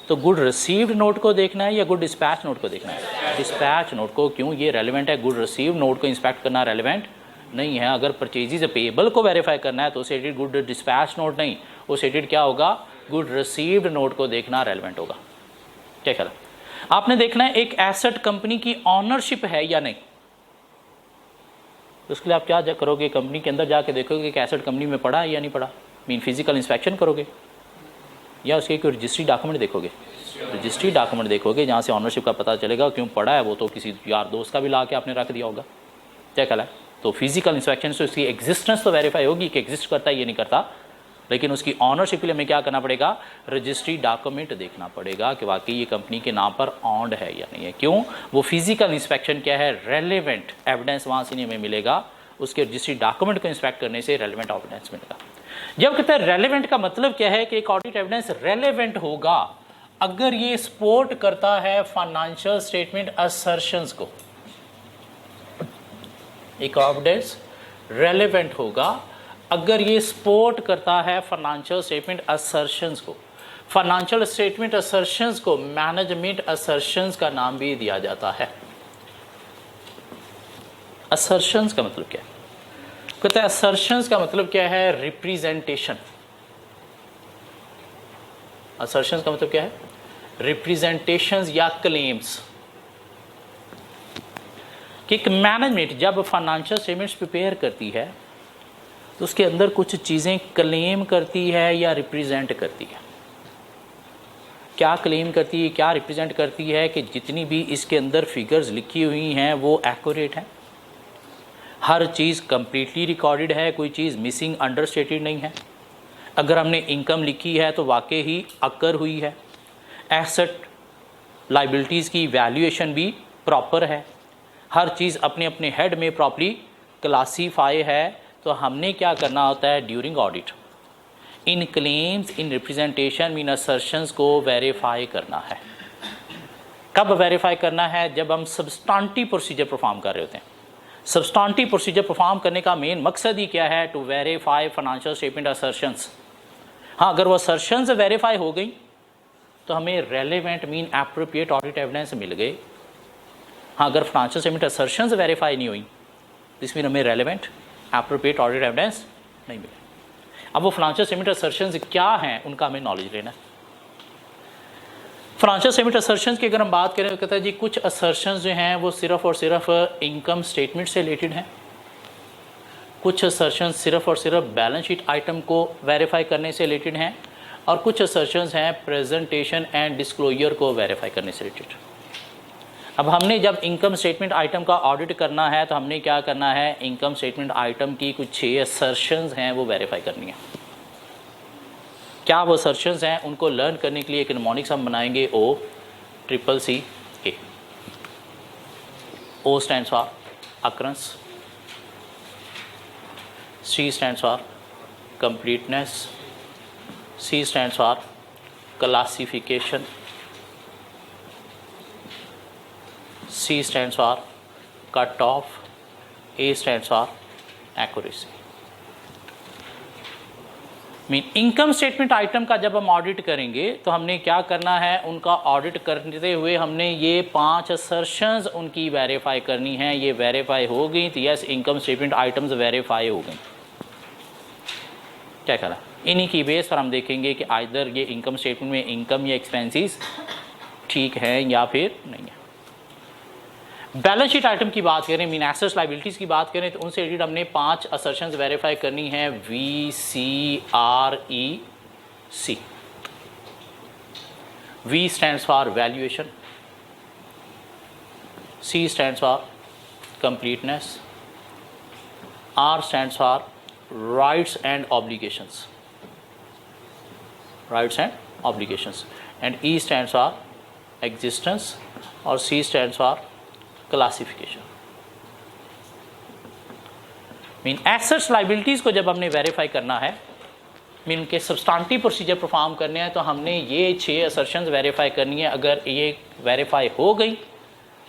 तो गुड रिसीव्ड नोट को देखना है या गुड डिस्पैच नोट को देखना है, डिस्पैच नोट को। क्यों? ये रेलेवेंट है। गुड रिसीव्ड नोट को इंस्पेक्ट करना रेलेवेंट नहीं है। अगर परचेजेज पेएबल को वेरीफाई करना है तो उसे एडिट गुड डिस्पैच नोट नहीं, उसे एडिट क्या होगा, गुड रिसीव्ड नोट को देखना रेलेवेंट होगा। क्या ख्याल है? आपने देखना है एक एसेट कंपनी की ऑनरशिप है या नहीं, तो उसके लिए आप क्या करोगे, कंपनी के अंदर जाके देखोगे कि एसेट कंपनी में पड़ा है या नहीं पड़ा। मीन फिजिकल इंस्पेक्शन करोगे या उसके कोई रजिस्ट्री डॉक्यूमेंट देखोगे, रजिस्ट्री डॉक्यूमेंट देखोगे जहाँ से ऑनरशिप का पता चलेगा। क्यों पड़ा है, वो तो किसी यार दोस्त का भी ला के आपने रख दिया होगा। क्या ख्याल है? तो फिजिकल इंस्पेक्शन से उसकी एग्जिस्टेंस तो वेरीफाई होगी कि एग्जिस्ट करता है ये नहीं करता, लेकिन उसकी ऑनरशिप के लिए हमें क्या करना पड़ेगा, रजिस्ट्री डॉक्यूमेंट देखना पड़ेगा कि वाकई ये कंपनी के नाम पर ऑन्ड है या नहीं है। क्यों? वो फिजिकल इंस्पेक्शन क्या है, रेलेवेंट एविडेंस वहाँ से नहीं हमें मिलेगा, उसके रजिस्ट्री डॉक्यूमेंट को इंस्पेक्ट करने से रेलेवेंट एविडेंस मिलेगा। जब कहते हैं रेलेवेंट का मतलब क्या है कि एक ऑडिट एविडेंस रेलेवेंट होगा अगर ये सपोर्ट करता है फाइनेंशियल स्टेटमेंट असर्शंस को। एक एविडेंस रेलेवेंट होगा अगर ये सपोर्ट करता है फाइनेंशियल स्टेटमेंट असर्शंस को। फाइनेंशियल स्टेटमेंट असर्शंस को मैनेजमेंट असर्शंस का नाम भी दिया जाता है। असर्शंस का मतलब क्या है? कहते हैं असर्शंस का मतलब क्या है? रिप्रेजेंटेशन। असर्शंस का मतलब क्या है? रिप्रेजेंटेशंस या क्लेम्स। कि एक मैनेजमेंट जब फाइनेंशियल स्टेटमेंट्स प्रिपेयर करती है तो उसके अंदर कुछ चीज़ें क्लेम करती है या रिप्रेजेंट करती है। क्या क्लेम करती है, क्या रिप्रेजेंट करती है कि जितनी भी इसके अंदर फिगर्स लिखी हुई हैं वो एक्यूरेट हैं, हर चीज़ कंप्लीटली रिकॉर्डेड है, कोई चीज़ मिसिंग अंडरस्टेटेड नहीं है। अगर हमने इनकम लिखी है तो वाकई ही अकर हुई है। एसेट लाइबिलिटीज़ की वैल्यूएशन भी प्रॉपर है, हर चीज़ अपने अपने हेड में प्रॉपरली क्लासीफाई है। तो हमने क्या करना होता है ड्यूरिंग ऑडिट? इन क्लेम्स, इन रिप्रेजेंटेशन, इन असर्शंस को वेरीफाई करना है। कब वेरीफाई करना है? जब हम सब्सटेंटिव प्रोसीजर परफॉर्म कर रहे होते हैं। सब्सटेंटिव प्रोसीजर परफॉर्म करने का मेन मकसद ही क्या है? To verify financial statement assertions. हाँ, अगर वो असर्शंस वेरीफाई हो गई तो हमें relevant mean appropriate audit evidence मिल गए। हाँ, अगर फाइनेंशियल स्टेटमेंट असर्शंस वेरीफाई नहीं हुई दिस मीन हमें रेलेवेंट एप्रोप्रिएट ऑडिट एविडेंस नहीं मिले। अब वो फाइनेंशियल स्टेटमेंट असर्शंस क्या हैं उनका हमें नॉलेज लेना है। फाइनेंशियल स्टेटमेंट असर्शंस की अगर हम बात करें तो कहता है जी कुछ असर्शंस जो हैं वो सिर्फ और सिर्फ इनकम स्टेटमेंट से रिलेटेड हैं, कुछ असर्शंस सिर्फ और सिर्फ बैलेंस शीट आइटम को वेरीफाई करने से रिलेटेड हैं, और कुछ असर्शंस हैं प्रेजेंटेशन एंड डिस्क्लोजर को वेरीफाई करने से रिलेटेड। अब हमने जब इनकम स्टेटमेंट आइटम का ऑडिट करना है तो हमने क्या करना है? इनकम स्टेटमेंट आइटम की कुछ 6 असर्शंस हैं वो वेरीफाई करनी है। क्या वो असर्शंस हैं? उनको लर्न करने के लिए एक निमोनिक्स हम बनाएंगे OCCCA। O stands for occurrence, C stands for completeness, C stands for classification, C stands for cut off, A stands for accuracy। Mean income statement item का जब हम ऑडिट करेंगे तो हमने क्या करना है? उनका ऑडिट करते हुए हमने ये 5 असर्शंस उनकी वेरीफाई करनी है। ये वेरीफाई हो गई तो yes income statement items verify हो गई। क्या करा? इन्हीं की बेस पर हम देखेंगे कि आइदर ये इनकम स्टेटमेंट में इनकम या एक्सपेंसेस ठीक है या फिर नहीं है। बैलेंस शीट आइटम की बात करें, मीन एसेट्स लाइबिलिटीज़ की बात करें तो उनसे रिलेटेड हमने 5 असर्शंस वेरीफाई करनी है। VCREC। V stands for valuation, C stands for completeness, R stands for rights and obligations, rights and obligations, and E stands for existence, और C stands for classification. Mean assets liabilities को जब हमने verify करना है, mean उनके substantive procedure perform करने हैं तो हमने ये 6 असर्शंस वेरीफाई करनी है। अगर ये वेरीफाई हो गई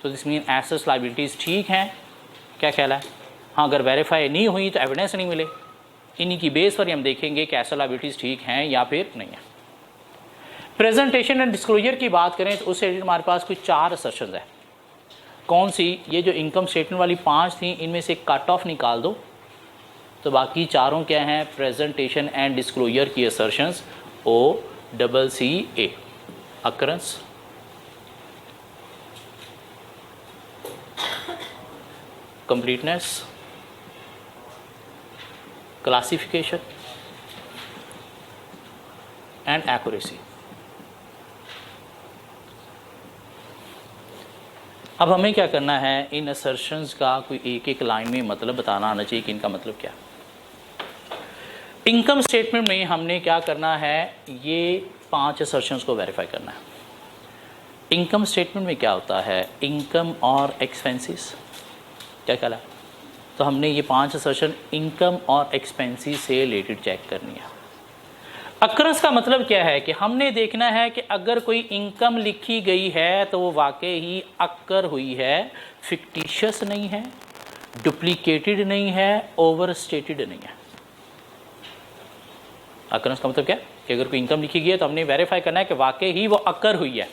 तो दिस मीन एसेट्स लाइबिलिटीज़ ठीक हैं। क्या ख्याल है? हाँ, अगर वेरीफाई नहीं हुई तो एविडेंस नहीं मिले। इन्हीं की बेस पर हम देखेंगे कि एसेट लाइबिलिटीज़ ठीक हैं या फिर नहीं है। प्रेजेंटेशन एंड डिस्क्लोजर की बात करें तो उससे हमारे पास कुछ 4 असर्शंस है। कौन सी? ये जो इनकम स्टेटमेंट वाली 5 थी इनमें से कट ऑफ निकाल दो तो बाकी चारों क्या हैं? प्रेजेंटेशन एंड डिस्क्लोजर की assertions OCCA। Occurrence, completeness, classification and accuracy. अब हमें क्या करना है? इन असर्शंस का कोई एक एक लाइन में मतलब बताना आना चाहिए कि इनका मतलब क्या। इनकम स्टेटमेंट में हमने क्या करना है? ये 5 असर्शंस को वेरीफाई करना है। इनकम स्टेटमेंट में क्या होता है? इनकम और एक्सपेंसेस। क्या कहला? तो हमने ये 5 असर्शन इनकम और एक्सपेंसेस से रिलेटेड चेक करनी है। अक्रंस का मतलब क्या है कि हमने देखना है कि अगर कोई इनकम लिखी गई है तो वो वाकई ही अक्कर हुई है, फिक्टिशियस नहीं है, डुप्लीकेटेड नहीं है, ओवरस्टेटेड नहीं है। अक्रंस का मतलब क्या है कि अगर कोई इनकम लिखी गई है तो हमने वेरीफाई करना है कि वाकई ही वो अक्कर हुई है,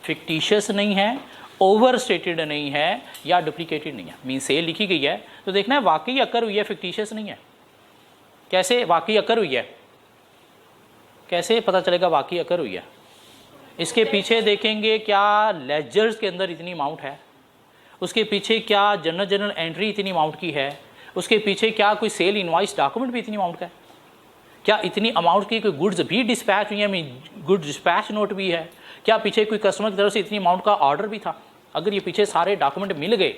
फिक्टिशियस नहीं है, ओवरस्टेटेड नहीं है या डुप्लीकेटेड नहीं है। मीन सेल लिखी गई है तो देखना है वाकई अक्कर हुई है, फिक्टिशियस नहीं है। कैसे वाकई अक्कर हुई है, कैसे पता चलेगा वाकई अक्कर हुई है? इसके पीछे देखेंगे क्या लेजर्स के अंदर इतनी अमाउंट है, उसके पीछे क्या जनरल एंट्री इतनी अमाउंट की है, उसके पीछे क्या कोई सेल इनवॉइस डॉक्यूमेंट भी इतनी अमाउंट का है, क्या इतनी अमाउंट की कोई गुड्स भी डिस्पैच हुई है, गुड डिस्पैच नोट भी है, क्या पीछे कोई कस्टमर की तरफ से इतनी अमाउंट का ऑर्डर भी था। अगर ये पीछे सारे डॉक्यूमेंट मिल गए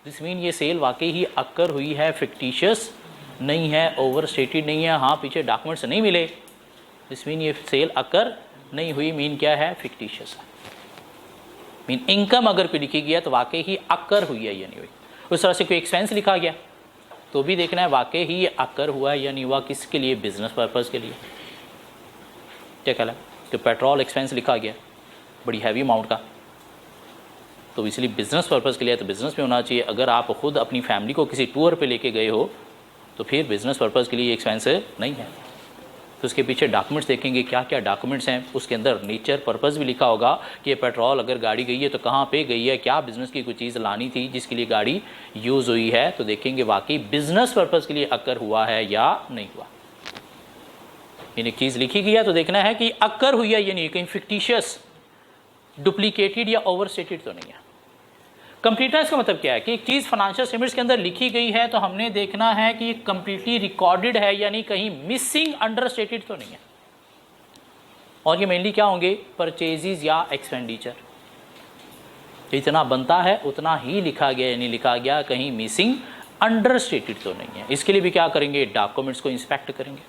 दिस मीन ये सेल वाकई ही अक्कर हुई है, फिक्टिशियस नहीं है, ओवरस्टेटेड नहीं है। हाँ पीछे डॉक्यूमेंट्स नहीं मिले दिस मीन ये सेल अक्कर नहीं हुई, मीन क्या है, फिक्टिशियस है। मीन इनकम अगर कोई लिखी गया तो वाकई ही अक्कर हुई है या नहीं हुई। उस तरह से कोई एक्सपेंस लिखा गया तो भी देखना है वाकई ही ये अक्कर हुआ या नहीं हुआ, किसके लिए, बिजनेस पर्पज़ के लिए। क्या कहला तो पेट्रोल एक्सपेंस लिखा गया बड़ी हैवी अमाउंट का, तो इसलिए बिजनेस पर्पज़ के लिए तो बिजनेस में होना चाहिए। अगर आप खुद अपनी फैमिली को किसी टूर पे लेके गए हो तो फिर बिजनेस पर्पज़ के लिए एक्सपेंस नहीं है। तो उसके पीछे डॉक्यूमेंट्स देखेंगे क्या क्या डॉक्यूमेंट्स हैं, उसके अंदर नेचर पर्पज़ भी लिखा होगा कि ये पेट्रोल अगर गाड़ी गई है तो कहाँ पे गई है, क्या बिज़नेस की कोई चीज़ लानी थी जिसके लिए गाड़ी यूज़ हुई है, तो देखेंगे वाकई बिज़नेस पर्पज़ के लिए अक्कर हुआ है या नहीं हुआ। यानी एक चीज़ लिखी गई है तो देखना है कि अक्कर हुई है या नहीं, कहीं फिक्टिशियस, डुप्लीकेटेड या ओवरस्टेटेड तो नहीं है। कंप्लीटनेस का मतलब क्या है कि एक चीज़ फाइनेंशियल स्टेटमेंट्स के अंदर लिखी गई है तो हमने देखना है कि ये कंप्लीटली रिकॉर्डेड है, यानी कहीं मिसिंग, अंडरस्टेटेड तो नहीं है। और ये मेनली क्या होंगे, परचेजेस या एक्सपेंडिचर। इतना बनता है उतना ही लिखा गया, यानी लिखा गया, कहीं मिसिंग, अंडरस्टेटेड तो नहीं है। इसके लिए भी क्या करेंगे, डॉक्यूमेंट्स को इंस्पेक्ट करेंगे।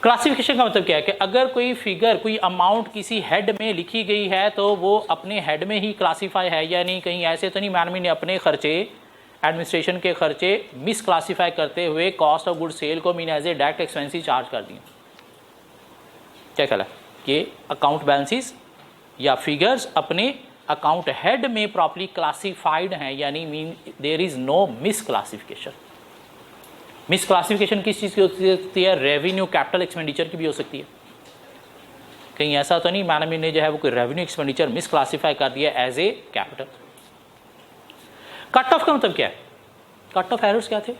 क्लासिफिकेशन का मतलब क्या है कि अगर कोई फिगर, कोई अमाउंट किसी हेड में लिखी गई है तो वो अपने हेड में ही क्लासीफाई है या नहीं, कहीं ऐसे तो नहीं मैडम ने अपने खर्चे, एडमिनिस्ट्रेशन के खर्चे मिस क्लासीफाई करते हुए कॉस्ट ऑफ गुड सेल को mean as a direct expense charge कर दिए। क्या कहला कि अकाउंट बैलेंसेस या फिगर्स अपने अकाउंट हेड में प्रॉपर्ली क्लासीफाइड हैं, यानी mean there is no misclassification. Misclassification किस चीज़ की हो सकती है, रेवेन्यू कैपिटल एक्सपेंडिचर की भी हो सकती है। कहीं ऐसा तो नहीं मैडम ने जो है वो कोई रेवेन्यू एक्सपेंडिचर मिस क्लासीफाई कर दिया as a capital. Cut off का मतलब क्या है, कट ऑफ एरर्स क्या थे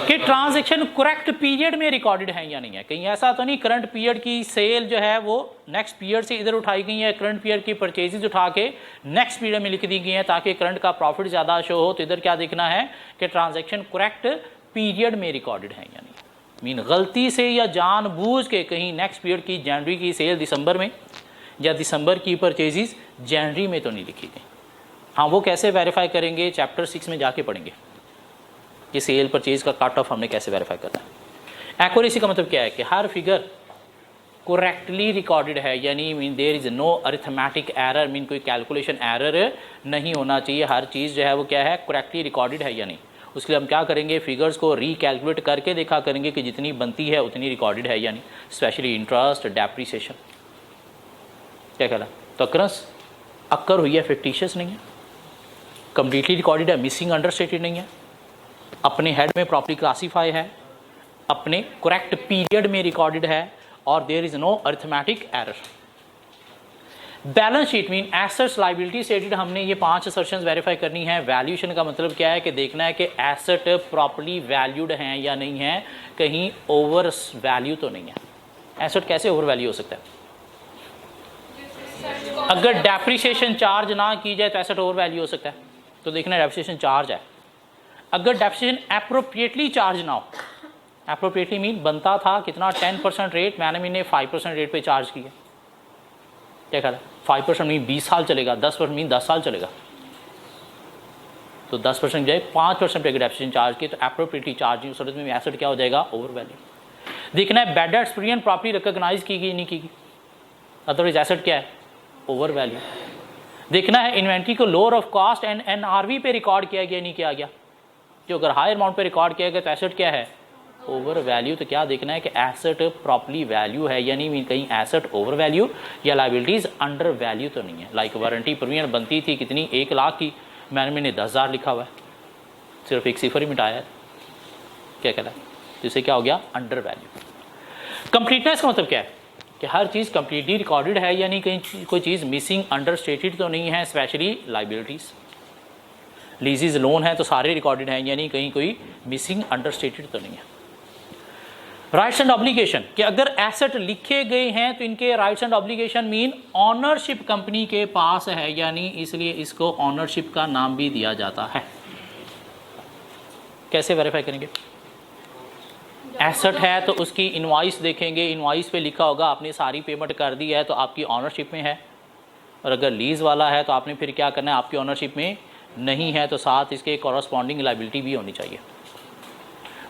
कि ट्रांजैक्शन करेक्ट पीरियड में रिकॉर्डेड है या नहीं है। कहीं ऐसा तो नहीं करंट पीरियड की सेल जो है वो नेक्स्ट पीरियड से इधर उठाई गई है, करंट पीरियड की परचेजेज उठा के नेक्स्ट पीरियड में लिख दी गई हैं ताकि करंट का प्रॉफिट ज़्यादा शो हो। तो इधर क्या देखना है कि ट्रांजैक्शन करेक्ट पीरियड में रिकॉर्डेड है या नहीं। मीन गलती से या जानबूझ के कहीं नेक्स्ट पीरियड की जनवरी की सेल दिसंबर में या दिसंबर की परचेजेज जनवरी में तो नहीं लिखी गई। हाँ वो कैसे वेरीफाई करेंगे, चैप्टर 6 में जाके पढ़ेंगे कि सेल परचेज का कट ऑफ हमने कैसे वेरीफाई करना है। एक्यूरेसी का मतलब क्या है कि हर फिगर करेक्टली रिकॉर्डेड है, यानी mean there is no arithmetic error, mean कोई कैलकुलेशन एरर नहीं होना चाहिए। हर चीज़ जो है वो क्या है, करेक्टली रिकॉर्डेड है या नहीं। उसके लिए हम क्या करेंगे, फिगर्स को रिकैलकुलेट करके देखा करेंगे कि जितनी बनती है उतनी रिकॉर्डेड है या नहीं, स्पेशली इंटरेस्ट, डेप्रिसिएशन। क्या कहला तो अक्रंस अक्कर हुई है, फिक्टिशियस नहीं है, कंप्लीटली रिकॉर्डेड है, मिसिंग, अंडरस्टेटेड नहीं है, अपने हेड में प्रॉपर्ली क्लासीफाई है, अपने करेक्ट पीरियड में रिकॉर्डेड है और there is no arithmetic error. Balance sheet mean assets, liability stated, हमने ये 5 असर्शंस वेरीफाई करनी है। वैल्यूएशन का मतलब क्या है कि देखना है कि एसेट प्रॉपर्ली वैल्यूड हैं या नहीं है, कहीं ओवर वैल्यू तो नहीं है। एसेट कैसे ओवर वैल्यू हो सकता है, अगर डेप्रिसिएशन चार्ज ना की जाए तो एसेट ओवर वैल्यू हो सकता है। तो देखना है डेप्रिसिएशन चार्ज है, अगर डेप्रिसिएशन एप्रोप्रिएटली चार्ज ना हो, एप्रोप्रिएटली मीन बनता था कितना 10% रेट, मैंने 5% रेट पे चार्ज किया। क्या कहा 5% मीन 20 साल चलेगा, 10% मीन 10 साल चलेगा, तो 10% जाए 5% पे अगर डेप्रिसिएशन चार्ज किया तो एप्रोप्रिएटली चार्ज नहीं, सूरत में एसेट क्या हो जाएगा, ओवर वैल्यू। देखना है bad debts premium properly recognise की गई नहीं की गई, अदरवाइज एसेट क्या है, ओवर वैल्यू। देखना है इन्वेंट्री को lower of cost and NRV पे रिकॉर्ड किया गया नहीं किया गया, जो अगर हायर अमाउंट पे रिकॉर्ड किया गया तो एसेट क्या है, ओवर वैल्यू, तो क्या देखना है कि एसेट प्रॉपर्ली वैल्यू है, यानी कहीं एसेट ओवर वैल्यू या लाइबिलिटीज़ अंडर वैल्यू तो नहीं है। लाइक वारंटी प्रीमियम बनती थी कितनी 1 लाख की, मैंने 10,000 लिखा हुआ है, सिर्फ एक सिफर ही मिटाया है, क्या कहना है, तो इसे क्या हो गया, अंडर वैल्यू। कंप्लीटनेस का मतलब क्या है कि हर चीज़ कंप्लीटली रिकॉर्डेड है, यानी कहीं कोई चीज़ मिसिंग अंडर स्टेटेड तो नहीं है, स्पेशली लाइबिलिटीज़। लीजेस लोन है तो सारे रिकॉर्डेड हैं, यानी कहीं कोई मिसिंग अंडर स्टेटेड तो नहीं है। राइट्स एंड ऑब्लिगेशन कि अगर एसेट लिखे गए हैं तो इनके rights and obligation mean ownership company के पास है, यानी इसलिए इसको ऑनरशिप का नाम भी दिया जाता है। कैसे वेरीफाई करेंगे, एसेट है तो उसकी इनवॉइस देखेंगे, इनवॉइस पे लिखा होगा आपने सारी पेमेंट कर दी है तो आपकी ऑनरशिप में है, और अगर लीज वाला है तो आपने फिर क्या करना है, आपकी ऑनरशिप में नहीं है तो साथ इसके कॉरस्पॉन्डिंग लाइबिलिटी भी होनी चाहिए।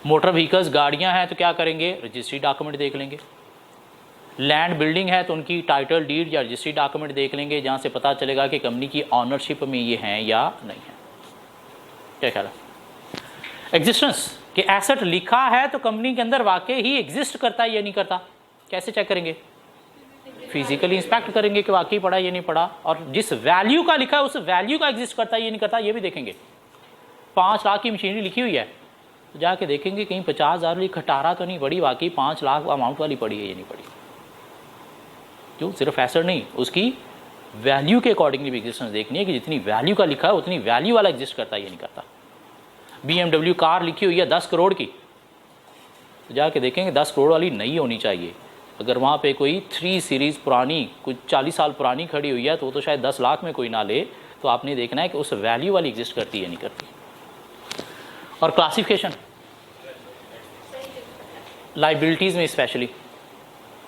मोटर व्हीकल्स गाड़ियां हैं तो क्या करेंगे, रजिस्ट्री डॉक्यूमेंट देख लेंगे। लैंड बिल्डिंग है तो उनकी टाइटल डीड या रजिस्ट्री डॉक्यूमेंट देख लेंगे, जहां से पता चलेगा कि कंपनी की ऑनरशिप में ये हैं या नहीं है। क्या ख्याल है, एग्जिस्टेंस कि एसेट लिखा है तो कंपनी के अंदर वाकई ही एग्जिस्ट करता है या नहीं करता, कैसे चेक करेंगे, फिजिकली इंस्पेक्ट करेंगे कि वाकई पड़ा या नहीं पड़ा, और जिस वैल्यू का लिखा है उस वैल्यू का एग्जिस्ट करता है या नहीं करता ये भी देखेंगे। 5 लाख की मशीनरी लिखी हुई है तो जाके देखेंगे कहीं 50,000 वाली खटारा तो नहीं पड़ी, वाकई 5 लाख अमाउंट वाली पड़ी है या नहीं पड़ी। क्यों, सिर्फ एसेट नहीं, उसकी वैल्यू के अकॉर्डिंगली भी एग्जिस्टेंस देखनी है कि जितनी वैल्यू का लिखा है उतनी वैल्यू वाला एग्जिस्ट करता है या नहीं करता। BMW कार लिखी हुई है 10 करोड़ की तो जाके देखेंगे 10 करोड़ वाली नहीं होनी चाहिए। अगर वहाँ पे कोई 3 सीरीज़ पुरानी कुछ 40 साल पुरानी खड़ी हुई है तो वो तो शायद 10 लाख में कोई ना ले, तो आपने देखना है कि उस वैल्यू वाली एग्जिस्ट करती है नहीं करती। और क्लासिफिकेशन लाइबिलिटीज़ में स्पेशली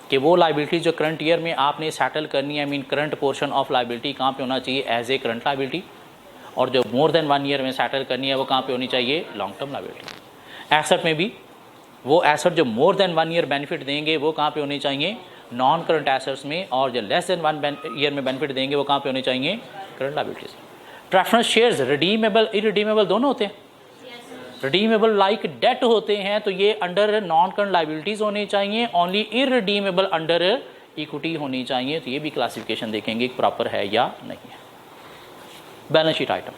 कि वो लाइबिलिटीज़ जो करंट ईयर में आपने सेटल करनी है, mean current portion of liability कहाँ पे होना चाहिए, एज ए करंट लाइबिलिटी, और जो मोर देन 1 ईयर में सेटल करनी है वो कहाँ पे होनी चाहिए, लॉन्ग टर्म लाइबिलिटी। एसेट में भी वो एसेट जो मोर देन 1 ईयर बेनिफिट देंगे वो कहाँ पे होने चाहिए, नॉन करंट एसेट्स में, और जो लेस देन 1 ईयर में बेनिफिट देंगे वो कहाँ पे होने चाहिए, current liabilities. Preference shares redeemable irredeemable दोनों होते हैं। रिडीमेबल लाइक डेट होते हैं तो ये अंडर नॉन करंट लाइबिलिटीज होने चाहिए, ओनली इरिडीमेबल अंडर इक्विटी होनी चाहिए। तो ये भी क्लासिफिकेशन देखेंगे प्रॉपर है या नहीं है। Balance sheet item,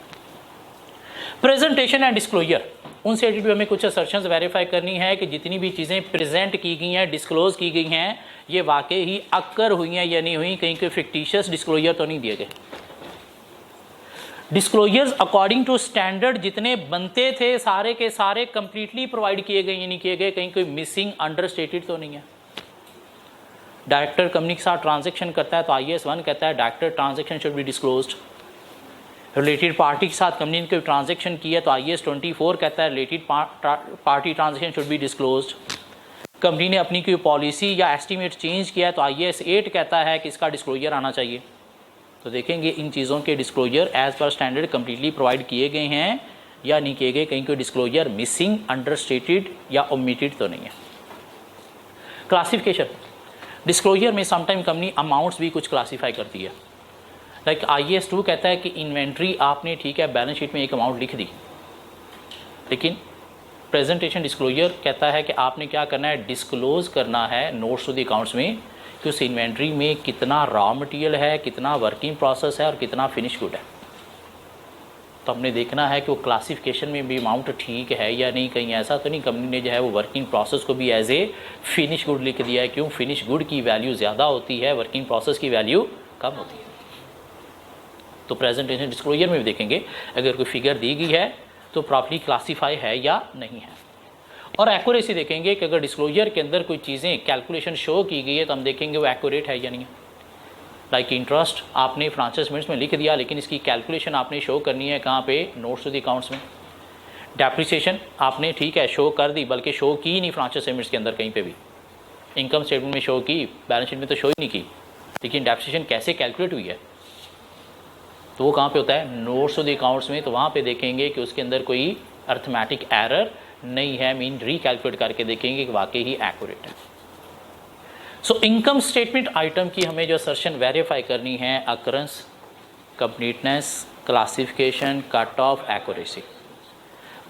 presentation and disclosure, उन से भी हमें कुछ असर्शंस वेरीफाई करनी है कि जितनी भी चीज़ें प्रेजेंट की गई हैं, डिस्क्लोज की गई हैं, ये वाकई ही अक्कर हुई हैं या नहीं हुई, कहीं कोई फिक्टिशियस डिस्क्लोजर तो नहीं दिए गए। डिस्क्लोजर्स अकॉर्डिंग टू स्टैंडर्ड जितने बनते थे सारे के सारे कंप्लीटली प्रोवाइड किए गए या नहीं किए गए, कहीं कोई मिसिंग अंडर स्टेटेड तो नहीं है। डायरेक्टर कंपनी के साथ ट्रांजेक्शन करता है तो IAS 1 कहता है director transaction should be disclosed. Related party के साथ कंपनी ने कोई ट्रांजेक्शन किया तो IAS 24 कहता है related party transaction should be disclosed. Company ने अपनी कोई पॉलिसी या एस्टीमेट चेंज किया है तो IAS 8 कहता है कि इसका डिस्क्लोजर आना चाहिए। तो देखेंगे इन चीज़ों के disclosure as per standard completely provide किए गए हैं या नहीं किए गए, कहीं कोई डिस्क्लोजर मिसिंग, अंडर स्टेटेड या ओमिटेड तो नहीं है। क्लासिफिकेशन, डिस्क्लोजर में समटाइम कंपनी अमाउंट्स भी कुछ क्लासीफाई करती है। लाइक IAS 2 कहता है कि इन्वेंट्री आपने ठीक है बैलेंस शीट में एक अमाउंट लिख दी, लेकिन प्रेजेंटेशन डिस्क्लोजर कहता है कि आपने क्या करना है, डिस्क्लोज करना है नोट्स टू द अकाउंट्स में कि उस इन्वेंट्री में कितना रॉ मटेरियल है, कितना वर्किंग प्रोसेस है और कितना फिनिश गुड है। तो हमने देखना है कि वो क्लासिफिकेशन में भी अमाउंट ठीक है या नहीं, कहीं ऐसा तो नहीं कंपनी ने जो है वो वर्किंग प्रोसेस को भी एज ए फिनिश गुड लिख दिया है। क्यों, फिनिश गुड की वैल्यू ज़्यादा होती है, वर्किंग प्रोसेस की वैल्यू कम होती है। तो प्रेजेंटेशन डिस्क्लोजर में भी देखेंगे अगर कोई फिगर दी गई है तो प्रॉपर्ली क्लासीफाई है या नहीं है। और एक्यूरेसी देखेंगे कि अगर डिस्क्लोजर के अंदर कोई चीज़ें कैलकुलेशन शो की गई है तो हम देखेंगे वो एक्यूरेट है या नहीं है। लाइक इंटरेस्ट आपने फाइनेंशियल स्टेटमेंट्स में लिख दिया, लेकिन इसकी कैलकुलेशन आपने शो करनी है कहाँ पे, नोट्स टू द अकाउंट्स में। डेप्रिसिएशन आपने ठीक है शो कर दी, बल्कि शो की नहीं फाइनेंशियल स्टेटमेंट्स के अंदर कहीं पे भी। इनकम स्टेटमेंट में शो की, बैलेंस शीट में तो शो ही नहीं की, लेकिन डेप्रिसिएशन कैसे कैलकुलेट हुई है तो वो कहाँ पे होता है, नोट्स टू द अकाउंट्स में। तो वहाँ पे देखेंगे कि उसके अंदर कोई अर्थमेटिक एरर नहीं है, मीन रिकैलकुलेट करके देखेंगे कि वाकई ही एक्यूरेट है। सो इनकम स्टेटमेंट आइटम की हमें जो असर्शन वेरीफाई करनी है, occurrence, completeness, classification, cut off, accuracy.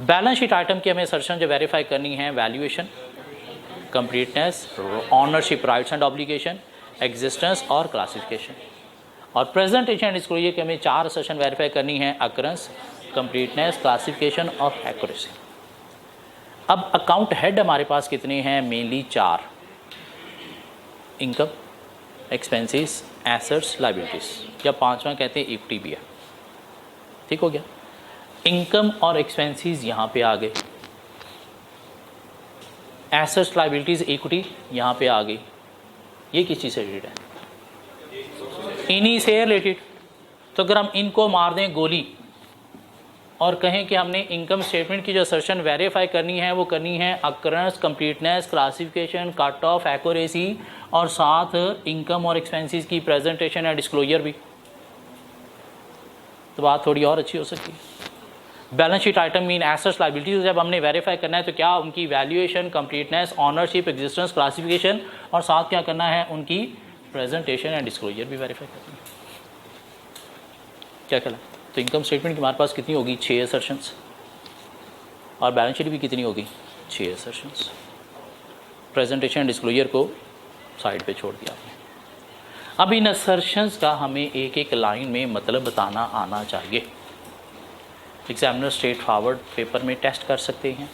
Balance sheet item की हमें असर्शन जो वेरीफाई करनी है, valuation, completeness, ownership rights and obligation, existence और क्लासिफिकेशन। और प्रेजेंटेशन एंड डिस्क्लोजर के हमें 4 सेशन वेरीफाई करनी है, अकरेंस, कंप्लीटनेस, क्लासिफिकेशन और एक्यूरेसी। अब अकाउंट हेड हमारे पास कितने हैं? Mainly 4, income, expenses, assets, liabilities, या 5वां कहते हैं इक्विटी भी है। ठीक हो गया। इनकम और एक्सपेंसेस यहाँ पे आ गए, एसेट्स, लायबिलिटीज़, इक्विटी यहाँ पे आ गई। ये किस चीज़ से रिलेटेड है? इन्हीं से रिलेटेड। तो अगर हम इनको मार दें गोली और कहें कि हमने इनकम स्टेटमेंट की जो असर्शन वेरीफाई करनी है वो करनी है occurrence, completeness, classification, cut off, accuracy और साथ इनकम और एक्सपेंसेस की प्रेजेंटेशन एंड डिस्क्लोजर भी, तो बात थोड़ी और अच्छी हो सकती है। Balance sheet item mean assets, liabilities जब हमने वेरीफाई करना है तो क्या उनकी valuation, completeness, ownership, existence, classification और साथ क्या करना है उनकी प्रेजेंटेशन एंड डिस्क्लोजर भी वेरीफाई करनी है। क्या कहला? तो इनकम स्टेटमेंट की हमारे पास कितनी होगी? 6 असर्शंस। और बैलेंस शीट भी कितनी होगी? 6 असर्शंस। प्रेजेंटेशन एंड डिस्क्लोजर को साइड पे छोड़ दिया आपने। अब इन असर्शंस का हमें एक एक लाइन में मतलब बताना आना चाहिए। एग्जामिनर स्ट्रेट फॉरवर्ड पेपर में टेस्ट कर सकते हैं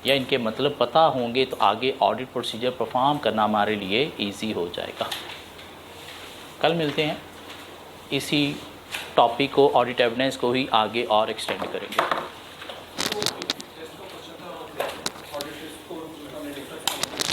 या इनके मतलब पता होंगे तो आगे ऑडिट प्रोसीजर परफॉर्म करना हमारे लिए इजी हो जाएगा। कल मिलते हैं, इसी टॉपिक को, ऑडिट एविडेंस को ही आगे और एक्सटेंड करेंगे।